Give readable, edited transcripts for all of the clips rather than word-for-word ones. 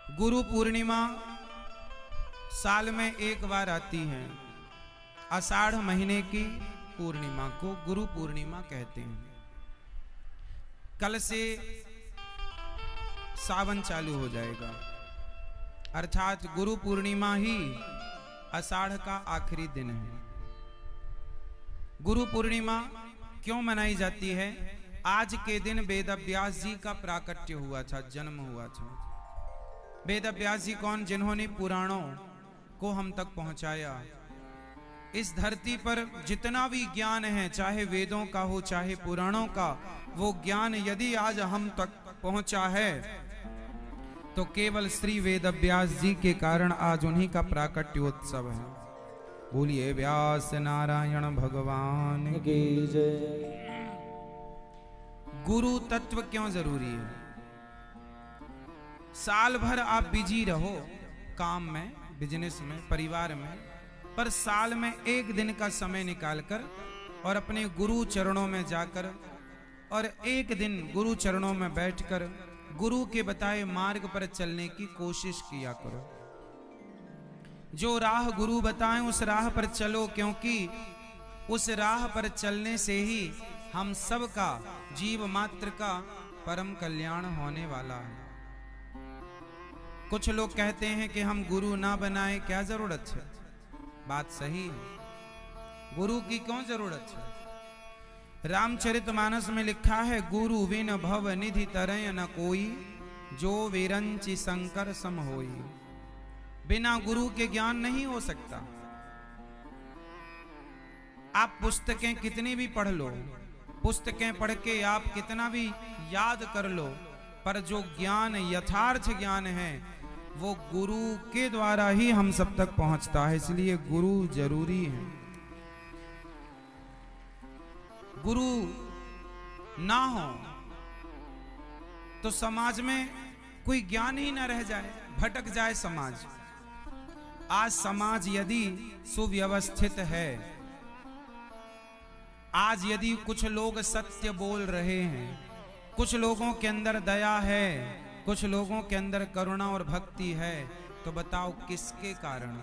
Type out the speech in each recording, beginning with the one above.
गुरु पूर्णिमा साल में एक बार आती है। आषाढ़ महीने की पूर्णिमा को गुरु पूर्णिमा कहते हैं। कल से सावन चालू हो जाएगा, अर्थात गुरु पूर्णिमा ही आषाढ़ का आखिरी दिन है। गुरु पूर्णिमा क्यों मनाई जाती है? आज के दिन वेद व्यास जी का प्राकट्य हुआ था, जन्म हुआ था। वेद व्यास जी कौन? जिन्होंने पुराणों को हम तक पहुंचाया। इस धरती पर जितना भी ज्ञान है, चाहे वेदों का हो चाहे पुराणों का, वो ज्ञान यदि आज हम तक पहुंचा है तो केवल श्री वेद व्यास जी के कारण आज उन्हीं का प्राकट्योत्सव है। बोलिए व्यास नारायण भगवान की जय। गुरु तत्व क्यों जरूरी है? साल भर आप बिजी रहो काम में, बिजनेस में, परिवार में, पर साल में एक दिन का समय निकालकर और अपने गुरु चरणों में जाकर और एक दिन गुरु चरणों में बैठकर गुरु के बताए मार्ग पर चलने की कोशिश किया करो। जो राह गुरु बताएं उस राह पर चलो, क्योंकि उस राह पर चलने से ही हम सब का, जीव मात्र का परम कल्याण होने वाला है। कुछ लोग कहते हैं कि हम गुरु ना बनाए, क्या जरूरत है? बात सही है, गुरु की क्यों जरूरत है? रामचरितमानस में लिखा है, गुरु बिन भव निधि तरय न कोई, जो विरंचि शंकर सम होई। बिना गुरु के ज्ञान नहीं हो सकता। आप पुस्तकें कितनी भी पढ़ लो, पुस्तकें पढ़ के आप कितना भी याद कर लो, पर जो ज्ञान यथार्थ ज्ञान है वो गुरु के द्वारा ही हम सब तक पहुंचता है। इसलिए गुरु जरूरी है। गुरु ना हो तो समाज में कोई ज्ञान ही ना रह जाए, भटक जाए समाज। आज समाज यदि सुव्यवस्थित है, आज यदि कुछ लोग सत्य बोल रहे हैं, कुछ लोगों के अंदर दया है, कुछ लोगों के अंदर करुणा और भक्ति है, तो बताओ किसके कारण?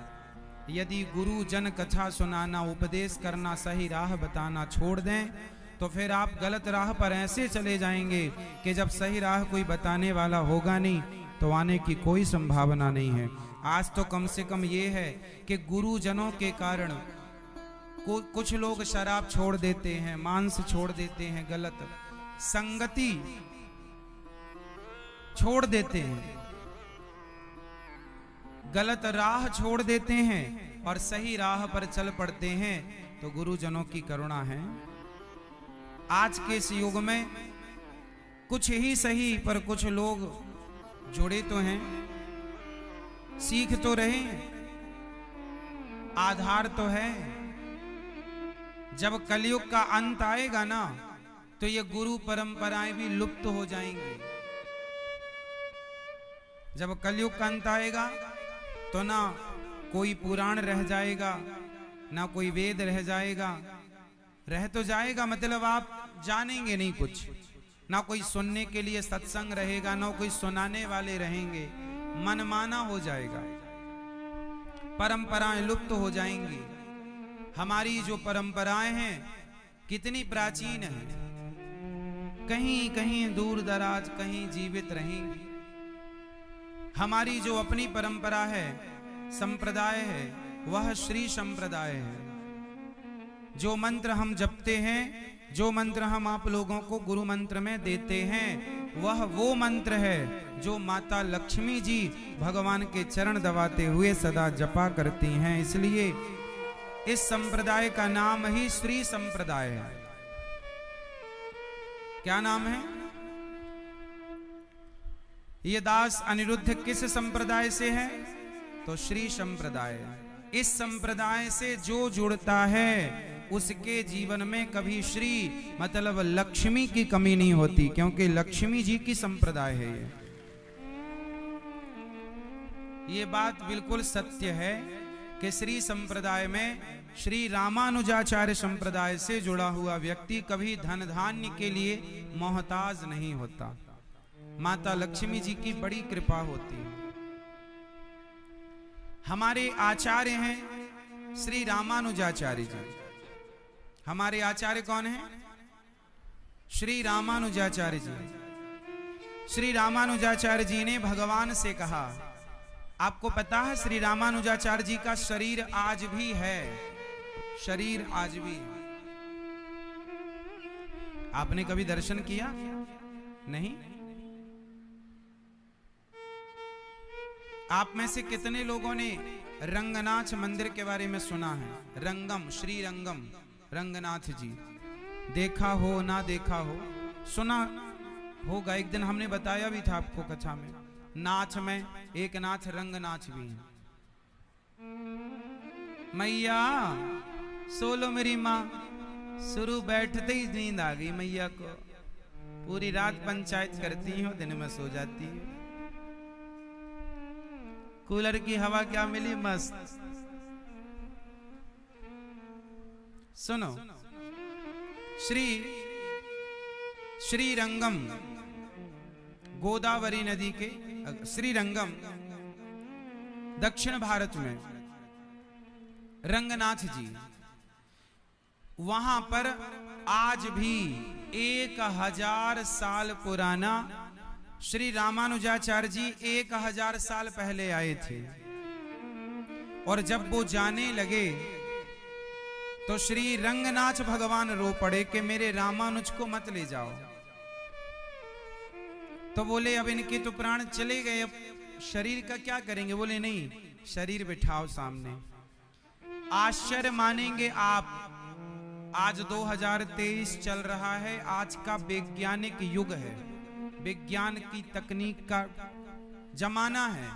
यदि गुरु जन कथा सुनाना, उपदेश करना, सही राह बताना छोड़ दें तो फिर आप गलत राह पर ऐसे चले जाएंगे कि जब सही राह कोई बताने वाला होगा नहीं तो आने की कोई संभावना नहीं है। आज तो कम से कम ये है कि गुरुजनों के कारण कुछ लोग शराब छोड़ देते हैं, मांस छोड़ देते हैं, गलत संगति छोड़ देते हैं, गलत राह छोड़ देते हैं और सही राह पर चल पड़ते हैं, तो गुरुजनों की करुणा है। आज के इस युग में कुछ ही सही पर कुछ लोग जुड़े तो हैं, सीख तो रहे हैं, आधार तो है। जब कलयुग का अंत आएगा ना तो ये गुरु परंपराएं भी लुप्त हो जाएंगी। जब कलयुग का अंत आएगा तो ना कोई पुराण रह जाएगा, ना कोई वेद रह जाएगा। रह तो जाएगा मतलब आप जानेंगे नहीं कुछ, ना कोई सुनने के लिए सत्संग रहेगा, ना कोई सुनाने वाले रहेंगे, मनमाना हो जाएगा, परंपराएं लुप्त हो जाएंगी। हमारी जो परंपराएं हैं कितनी प्राचीन हैं, कहीं कहीं दूर दराज कहीं जीवित रहेंगी। हमारी जो अपनी परंपरा है, संप्रदाय है, वह श्री संप्रदाय है। जो मंत्र हम जपते हैं, जो मंत्र हम आप लोगों को गुरु मंत्र में देते हैं, वह वो मंत्र है जो माता लक्ष्मी जी भगवान के चरण दबाते हुए सदा जपा करती हैं। इसलिए इस संप्रदाय का नाम ही श्री संप्रदाय है। क्या नाम है? ये दास अनिरुद्ध किस संप्रदाय से है? तो श्री संप्रदाय। इस संप्रदाय से जो जुड़ता है उसके जीवन में कभी श्री मतलब लक्ष्मी की कमी नहीं होती, क्योंकि लक्ष्मी जी की संप्रदाय है ये बात बिल्कुल सत्य है कि श्री संप्रदाय में श्री रामानुजाचार्य संप्रदाय से जुड़ा हुआ व्यक्ति कभी धन धान्य के लिए मोहताज नहीं होता। माता लक्ष्मी जी की बड़ी कृपा होती है। हमारे आचार्य हैं श्री रामानुजाचार्य जी। हमारे आचार्य कौन हैं? श्री रामानुजाचार्य जी। श्री रामानुजाचार्य जी ने भगवान से कहा, आपको पता है श्री रामानुजाचार्य जी का शरीर आज भी है, शरीर आज भी है। आपने कभी दर्शन किया? नहीं। आप में से कितने लोगों ने रंगनाथ मंदिर के बारे में सुना है? रंगम, श्री रंगम रंगनाथ जी देखा हो ना देखा हो, सुना होगा। एक दिन हमने बताया भी था आपको कथा में। नाथ में एक नाथ रंगनाथ भी है। मैया सोलो मेरी माँ, शुरू बैठते ही नींद आ गई मैया को। पूरी रात पंचायत करती हो, दिन में सो जाती है। कूलर की हवा क्या मिली, मस्त। सुनो, श्री रंगम गोदावरी नदी के श्री रंगम दक्षिण भारत में रंगनाथ जी, वहां पर आज भी 1000 साल पुराना श्री रामानुजाचार्य जी 1000 साल पहले आए थे। और जब वो जाने लगे तो श्री रंगनाथ भगवान रो पड़े कि मेरे रामानुज को मत ले जाओ। तो बोले अब इनके तो प्राण चले गए, अब शरीर का क्या करेंगे? बोले नहीं, शरीर बिठाओ सामने। आश्चर्य मानेंगे आप, आज 2023 चल रहा है, आज का वैज्ञानिक युग है, विज्ञान की तकनीक का जमाना है।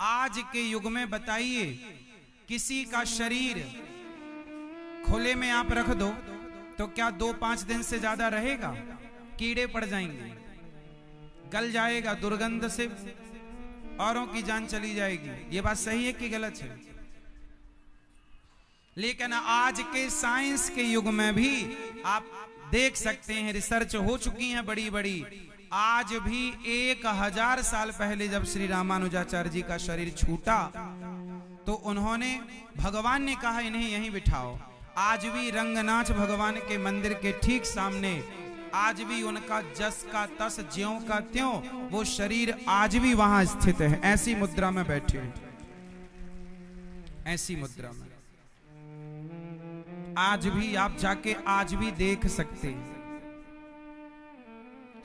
आज के युग में बताइए, किसी का शरीर खुले में आप रख दो तो क्या 2-5 दिन से ज्यादा रहेगा? कीड़े पड़ जाएंगे, गल जाएगा, दुर्गंध से औरों की जान चली जाएगी। ये बात सही है कि गलत है? लेकिन आज के साइंस के युग में भी आप देख सकते हैं, रिसर्च हो चुकी है बड़ी बड़ी। आज भी 1000 साल पहले जब श्री रामानुजाचार्य जी का शरीर छूटा तो उन्होंने, भगवान ने कहा इन्हें यहीं बिठाओ। आज भी रंगनाथ भगवान के मंदिर के ठीक सामने आज भी उनका जस का तस, ज्यों का त्यों वो शरीर आज भी वहां स्थित है। ऐसी मुद्रा में बैठे हैं, ऐसी मुद्रा में आज भी आप जाके आज भी देख सकते हैं।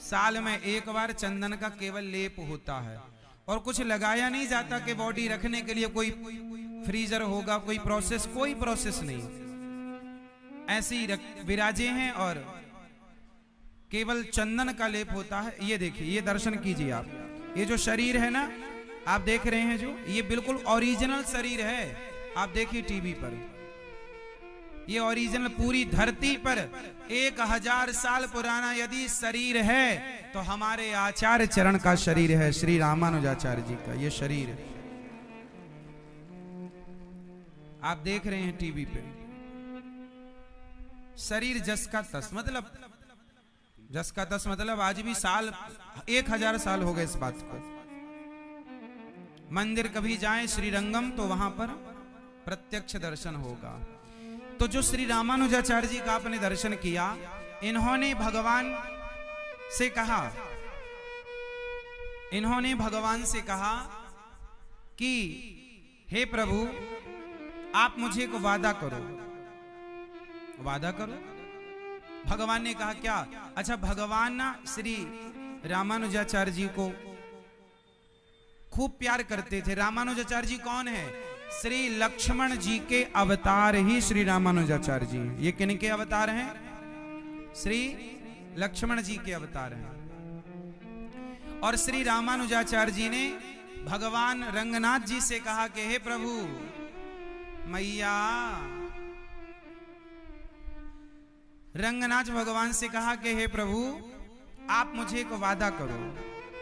साल में एक बार चंदन का केवल लेप होता है और कुछ लगाया नहीं जाता कि बॉडी रखने के लिए कोई फ्रीजर होगा, कोई प्रोसेस, कोई प्रोसेस नहीं। ऐसे ही विराजे हैं और केवल चंदन का लेप होता है। ये देखिए, ये दर्शन कीजिए आप। ये जो शरीर है ना, आप देख रहे हैं, जो ये बिल्कुल ओरिजिनल शरीर है। आप देखिए टीवी पर, ये ओरिजिनल पूरी धरती पर 1000 साल पुराना यदि शरीर है तो हमारे आचार्य चरण का शरीर है, श्री रामानुजाचार्य जी का ये शरीर है। आप देख रहे हैं टीवी पे, शरीर जस का तस, मतलब जस का तस मतलब आज भी साल 1000 साल हो गए इस बात को। मंदिर कभी जाएं श्री रंगम तो वहां पर प्रत्यक्ष दर्शन होगा। तो जो श्री रामानुजाचार्य जी का आपने दर्शन किया, इन्होंने भगवान से कहा, इन्होंने भगवान से कहा कि हे प्रभु आप मुझे एक वादा करो, वादा करो। भगवान ने कहा क्या? अच्छा, भगवान ना श्री रामानुजाचार्य जी को खूब प्यार करते थे। रामानुजाचार्य जी कौन है? श्री लक्ष्मण जी के अवतार ही श्री रामानुजाचार्य जी हैं। ये किनके अवतार हैं? श्री लक्ष्मण जी के अवतार हैं। और श्री रामानुजाचार्य जी ने भगवान रंगनाथ जी से कहा कि हे प्रभु, मैया, रंगनाथ भगवान से कहा कि हे प्रभु आप मुझे एक वादा करो।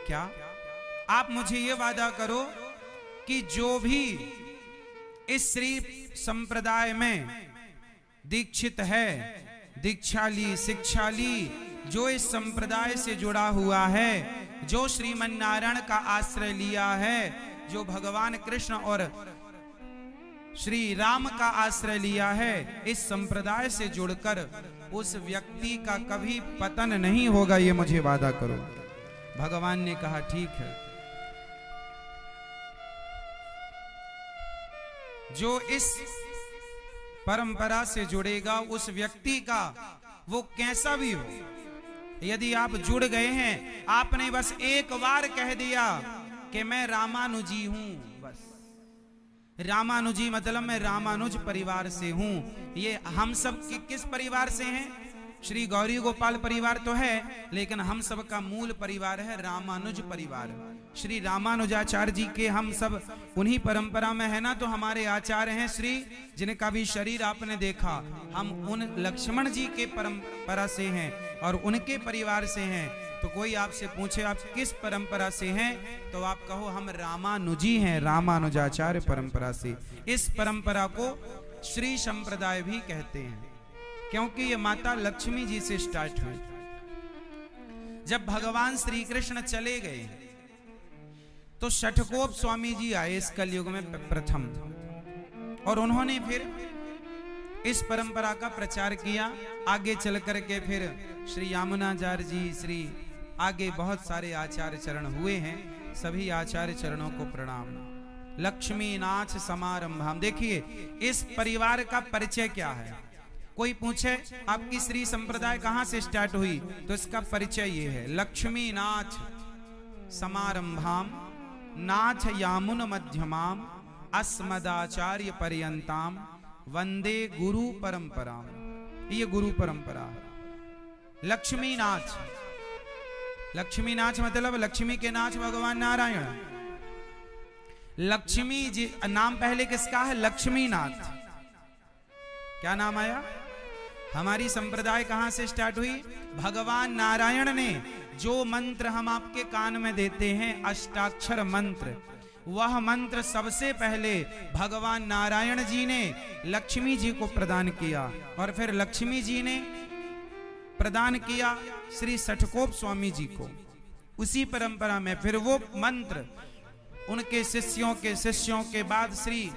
क्या? आप मुझे ये वादा करो कि जो भी इस श्री संप्रदाय में दीक्षित है, दीक्षा ली, शिक्षा ली, जो इस संप्रदाय से जुड़ा हुआ है, जो श्रीमन नारायण का आश्रय लिया है, जो भगवान कृष्ण और श्री राम का आश्रय लिया है, इस संप्रदाय से जुड़कर उस व्यक्ति का कभी पतन नहीं होगा, ये मुझे वादा करो। भगवान ने कहा ठीक है। जो इस परंपरा से जुड़ेगा उस व्यक्ति का, वो कैसा भी हो, यदि आप जुड़ गए हैं, आपने बस एक बार कह दिया कि मैं रामानुजी हूं, बस रामानुजी मतलब मैं रामानुज परिवार से हूं। ये हम सब किस परिवार से हैं? श्री गौरी गोपाल परिवार तो है, लेकिन हम सब का मूल परिवार है रामानुज परिवार। श्री रामानुजाचार्य जी के हम सब उन्हीं परंपरा में है ना। तो हमारे आचार्य हैं श्री, जिनका भी शरीर आपने देखा, हम उन लक्ष्मण जी के परंपरा से हैं और उनके परिवार से हैं। तो कोई आपसे पूछे आप किस परंपरा से हैं, तो आप कहो हम रामानुजी हैं, रामानुजाचार्य परंपरा से। इस परंपरा को श्री संप्रदाय भी कहते हैं, क्योंकि ये माता लक्ष्मी जी से स्टार्ट हुई। जब भगवान श्री कृष्ण चले गए तो षठकोप स्वामी जी आए इस कलयुग में प्रथम, और उन्होंने फिर इस परंपरा का प्रचार किया। आगे चल करके फिर श्री यमुनाचार्य जी, श्री आगे बहुत सारे आचार्य चरण हुए हैं। सभी आचार्य चरणों को प्रणाम। लक्ष्मी नाथ समारंभम। देखिए इस परिवार का परिचय क्या है। कोई पूछे आपकी श्री संप्रदाय कहां से स्टार्ट हुई, तो इसका परिचय ये है, लक्ष्मी नाथ समारंभाम नाथ यामुन मध्यमाम अस्मदाचार्य पर्यंताम वंदे गुरु परंपराम। ये गुरु परंपरा है। लक्ष्मी नाथ, लक्ष्मी नाथ मतलब लक्ष्मी के नाथ भगवान नारायण। लक्ष्मी जी नाम पहले किसका है? लक्ष्मी नाथ। क्या नाम आया? हमारी संप्रदाय कहां से स्टार्ट हुई? भगवान नारायण ने जो मंत्र हम आपके कान में देते हैं, अष्टाक्षर मंत्र, वह मंत्र सबसे पहले भगवान नारायण जी ने लक्ष्मी जी को प्रदान किया, और फिर लक्ष्मी जी ने प्रदान किया श्री षठकोप स्वामी जी को। उसी परंपरा में फिर वो मंत्र उनके शिष्यों के बाद श्री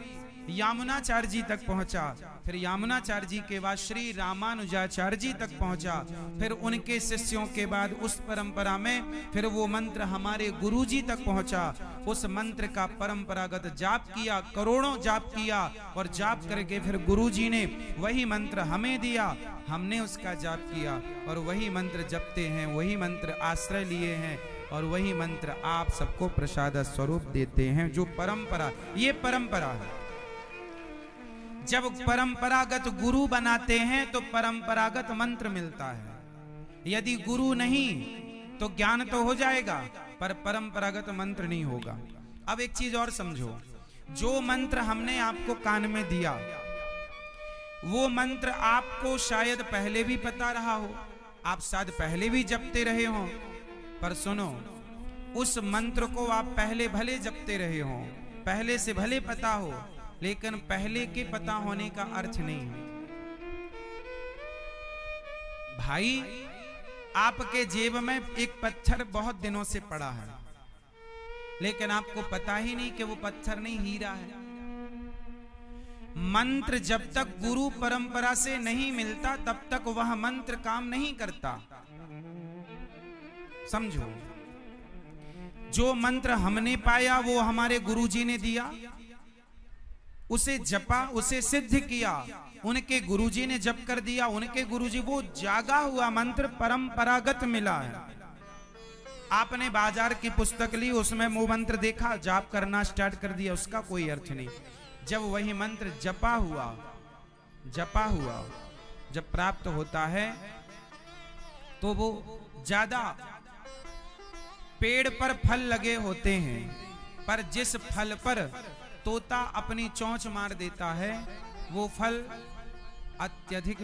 यमुनाचार्य जी तक पहुंचा, फिर यमुनाचार्य जी के बाद श्री रामानुजाचार्य जी तक पहुंचा, फिर उनके शिष्यों के बाद उस परंपरा में फिर वो मंत्र हमारे गुरु जी तक पहुंचा। उस मंत्र का परंपरागत जाप किया, करोड़ों जाप किया, और जाप करके फिर गुरु जी ने वही मंत्र हमें दिया, हमने उसका जाप किया, और वही मंत्र जपते हैं, वही मंत्र आश्रय लिए हैं, और वही मंत्र आप सबको प्रसाद स्वरूप देते हैं। जो परंपरा, ये परंपरा है। जब परंपरागत गुरु बनाते हैं तो परंपरागत मंत्र मिलता है। यदि गुरु नहीं तो ज्ञान तो हो जाएगा, पर परंपरागत मंत्र नहीं होगा। अब एक चीज और समझो, जो मंत्र हमने आपको कान में दिया, वो मंत्र आपको शायद पहले भी पता रहा हो, आप शायद पहले भी जपते रहे हो, पर सुनो, उस मंत्र को आप पहले भले जपते रहे हो, पहले से भले पता हो, लेकिन पहले के पता होने का अर्थ नहीं है। भाई आपके जेब में एक पत्थर बहुत दिनों से पड़ा है, लेकिन आपको पता ही नहीं कि वो पत्थर नहीं, हीरा है। मंत्र जब तक गुरु परंपरा से नहीं मिलता तब तक वह मंत्र काम नहीं करता। समझो, जो मंत्र हमने पाया वो हमारे गुरुजी ने दिया, उसे जपा, उसे सिद्ध किया, उनके गुरुजी ने जप कर दिया, उनके गुरुजी, वो जागा हुआ मंत्र परंपरागत मिला है। आपने बाजार की पुस्तक ली, उसमें वो मंत्र देखा, जाप करना स्टार्ट कर दिया, उसका कोई अर्थ नहीं। जब वही मंत्र जपा हुआ जब प्राप्त होता है तो वो ज्यादा पेड़ पर फल लगे होते हैं, पर जिस फल पर तोता अपनी चोंच मार देता है वो फल अत्यधिक